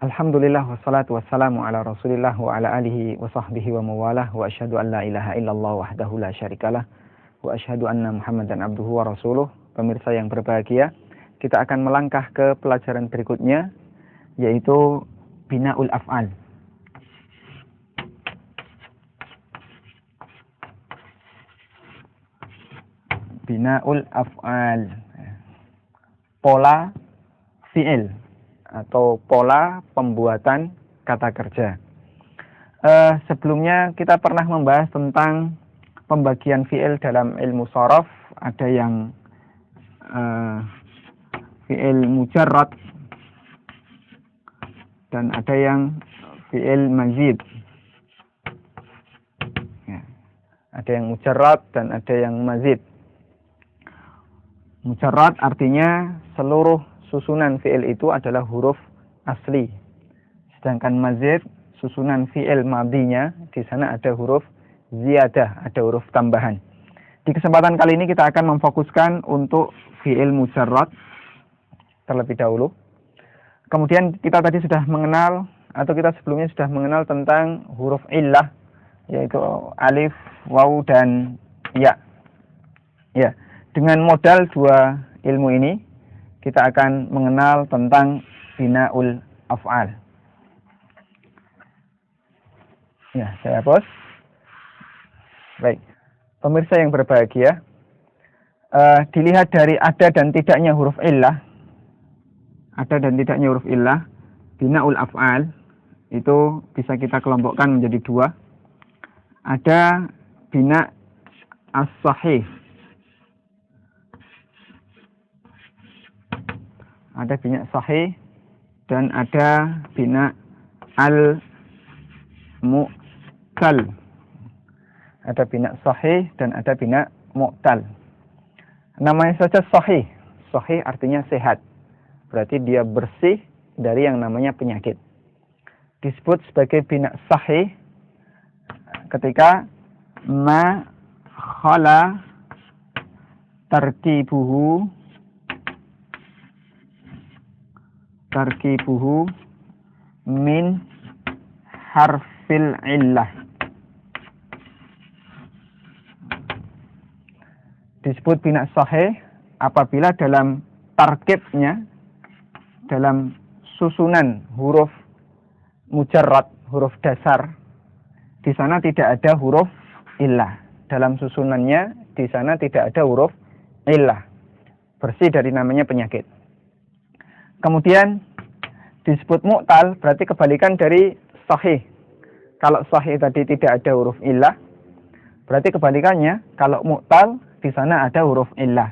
Alhamdulillah wassalatu wassalamu ala Rasulillah wa ala alihi wa sahbihi wa mawalah wa asyhadu an la ilaha illallah wahdahu la syarikalah wa asyhadu anna Muhammadan abduhu wa rasuluh. Pemirsa yang berbahagia, kita akan melangkah ke pelajaran berikutnya, yaitu Bina'ul Af'al. Bina'ul Af'al, pola fi'il atau pola pembuatan kata kerja. Sebelumnya kita pernah membahas tentang pembagian fi'il dalam ilmu shorof. Ada yang fi'il mujarrad dan ada yang fi'il mazid. Ya, ada yang mujarrad dan ada yang mazid. Mujarrad artinya seluruh susunan fi'il itu adalah huruf asli. Sedangkan mazid, susunan fi'il madinya, di sana ada huruf ziyadah, ada huruf tambahan. Di kesempatan kali ini kita akan memfokuskan untuk fi'il mujarrad terlebih dahulu. Kemudian kita tadi sudah mengenal, atau kita sebelumnya sudah mengenal tentang huruf illah, yaitu alif, waw, dan ya. Ya, dengan modal dua ilmu ini, kita akan mengenal tentang Bina'ul Af'al. Ya, saya hapus. Baik, pemirsa yang berbahagia, dilihat dari ada dan tidaknya huruf illah, Bina'ul Af'al itu bisa kita kelompokkan menjadi dua. Ada bina as-sahih, ada bina sahih dan ada bina al-mu'tal. Ada bina sahih dan ada bina mu'tal. Namanya saja sahih. Sahih artinya sehat. Berarti dia bersih dari yang namanya penyakit. Disebut sebagai bina sahih ketika ma khala tarkibuhu min harfil illah. Disebut bina sahih apabila dalam tarkibnya, dalam susunan huruf mujarrad, huruf dasar, di sana tidak ada huruf illah. Dalam susunannya di sana tidak ada huruf illah. Bersih dari namanya penyakit. Kemudian disebut mu'tal, berarti kebalikan dari sahih. Kalau sahih tadi tidak ada huruf illah, berarti kebalikannya, kalau mu'tal di sana ada huruf illah.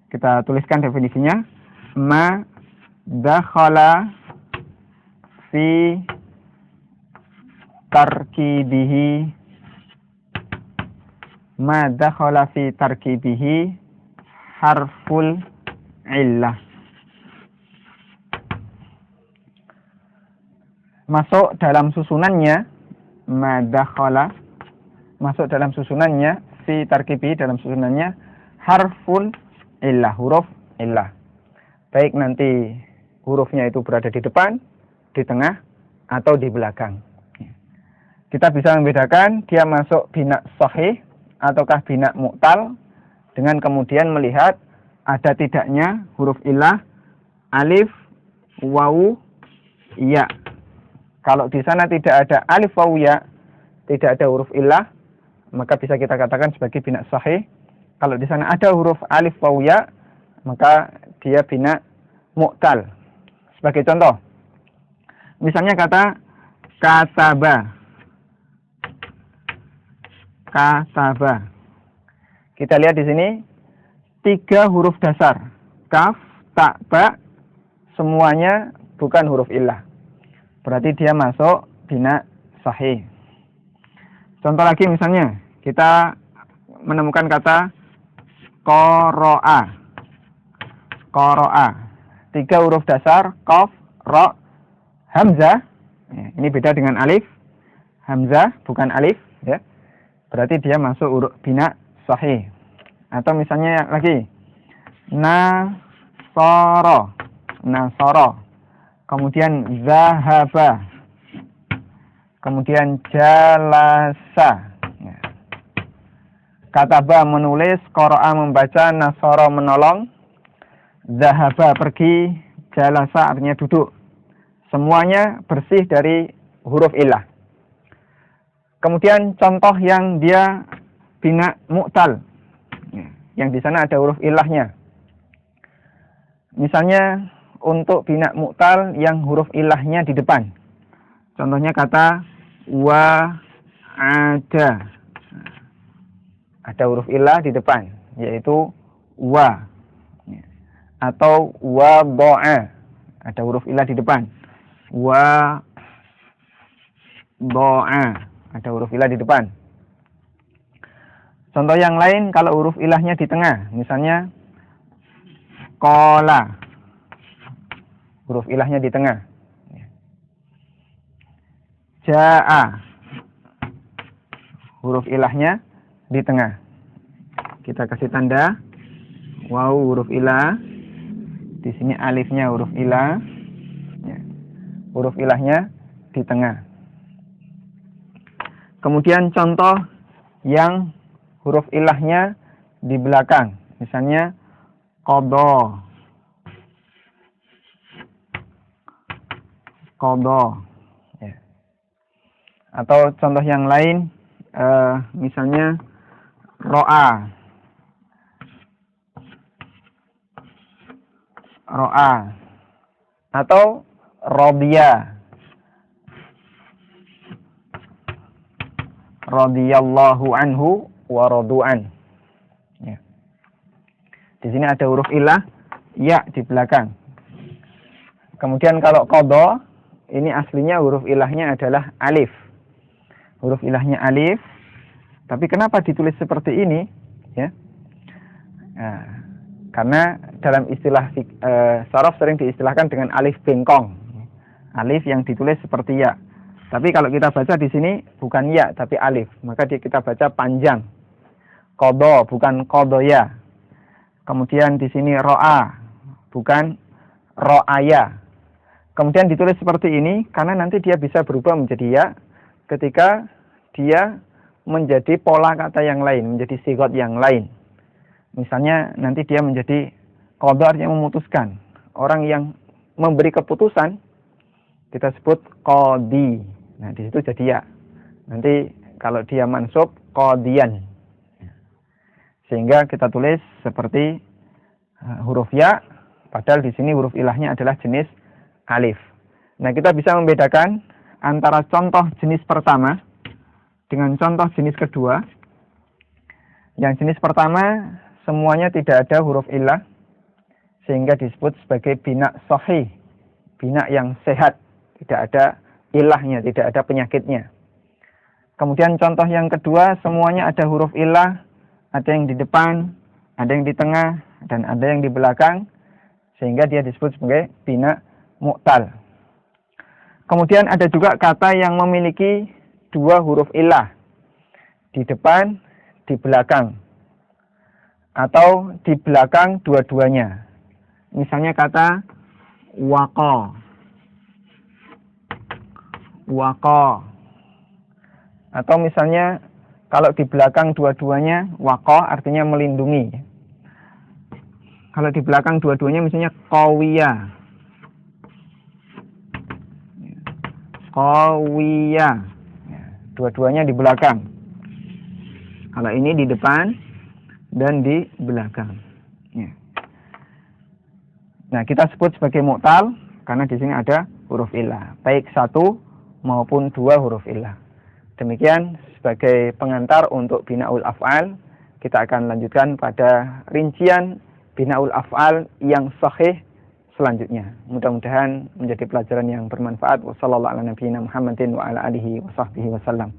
Kita tuliskan definisinya. Ma dakhala fi tarkibihi, ma dakhala fi tarkibihi harful illah. Masuk dalam susunannya, madakhala, masuk dalam susunannya, fi tarkibi, dalam susunannya, harful illah, huruf illah. Baik nanti hurufnya itu berada di depan, di tengah, atau di belakang. Kita bisa membedakan dia masuk bina sahih ataukah bina mu'tal dengan kemudian melihat ada tidaknya huruf illah, alif, waw, ya. Kalau di sana tidak ada alif waw ya, tidak ada huruf illah, maka bisa kita katakan sebagai bina sahih. Kalau di sana ada huruf alif waw ya, maka dia bina mu'tal. Sebagai contoh, misalnya kata kataba. Kataba. Kita lihat di sini 3 huruf dasar, kaf, ta, ba, semuanya bukan huruf illah. Berarti dia masuk bina sahih. Contoh lagi misalnya, kita menemukan kata qara'a. Qara'a. 3 huruf dasar, qaf, ra, hamzah. Ini beda dengan alif. Hamzah bukan alif, ya. Berarti dia masuk huruf bina sahih. Atau misalnya lagi nasara. Nasara. kemudian zahaba, kemudian jalasa. Ya. Kataba menulis, qara'a membaca, nasara menolong, zahaba pergi, jalasa artinya duduk. Semuanya bersih dari huruf illah. Kemudian contoh yang dia bina mu'tal, yang di sana ada huruf illahnya. Misalnya untuk bina mu'tal yang huruf illahnya di depan. Contohnya kata wa ada. Ada huruf illah di depan, yaitu wa. Atau wa do'a. Ada huruf illah di depan. Wa do'a. Ada huruf illah di depan. Contoh yang lain kalau huruf ilahnya di tengah. Misalnya qala. Huruf ilahnya di tengah. Ja'a. Huruf ilahnya di tengah. Kita kasih tanda waw huruf ilah. Di sini alifnya huruf ilah. Ya. Huruf ilahnya di tengah. Kemudian contoh yang huruf ilahnya di belakang. Misalnya qadha. Qadha. Ya. Atau contoh yang lain misalnya ro'a. Ro'a. Atau radiya. Radiyallahu anhu wa radu'an. Ya. Di sini ada huruf ilah ya di belakang. Kemudian kalau qadha, ini aslinya huruf ilahnya adalah alif. Huruf ilahnya alif. Tapi kenapa ditulis seperti ini? Ya. Nah, karena dalam istilah sharaf sering diistilahkan dengan alif bengkong. Alif yang ditulis seperti ya. Tapi kalau kita baca di sini bukan ya tapi alif, maka kita baca panjang. Qadha bukan qadaya. Kemudian di sini ro'a bukan ro'aya. Kemudian ditulis seperti ini karena nanti dia bisa berubah menjadi ya ketika dia menjadi pola kata yang lain, menjadi sigot yang lain. Misalnya nanti dia menjadi qadha yang memutuskan. Orang yang memberi keputusan kita sebut qadi. Nah, di situ jadi ya. Nanti kalau dia mansub qadiyan. Sehingga kita tulis seperti huruf ya, padahal di sini huruf ilahnya adalah jenis alif. Nah, kita bisa membedakan antara contoh jenis pertama dengan contoh jenis kedua. Yang jenis pertama semuanya tidak ada huruf ilah, sehingga disebut sebagai bina sahih, bina yang sehat, tidak ada ilahnya, tidak ada penyakitnya. Kemudian contoh yang kedua semuanya ada huruf ilah, ada yang di depan, ada yang di tengah, dan ada yang di belakang, sehingga dia disebut sebagai bina mu'tal. Kemudian ada juga kata yang memiliki dua huruf ilah, di depan, di belakang, atau di belakang dua-duanya. Misalnya kata waqa. Waqa. Atau misalnya kalau di belakang dua-duanya waqa artinya melindungi. Kalau di belakang dua-duanya misalnya qawiya. Qawiya. Dua-duanya di belakang. Kalau ini di depan dan di belakang. Nah, kita sebut sebagai mu'tal karena di sini ada huruf ilah, baik satu maupun dua huruf ilah. Demikian sebagai pengantar untuk binaul af'al. Kita akan lanjutkan pada rincian binaul af'al yang sahih selanjutnya. Mudah-mudahan menjadi pelajaran yang bermanfaat. Wassallallahu ala nabiyina Muhammadin wa ala alihi wa sahbihi wasallam.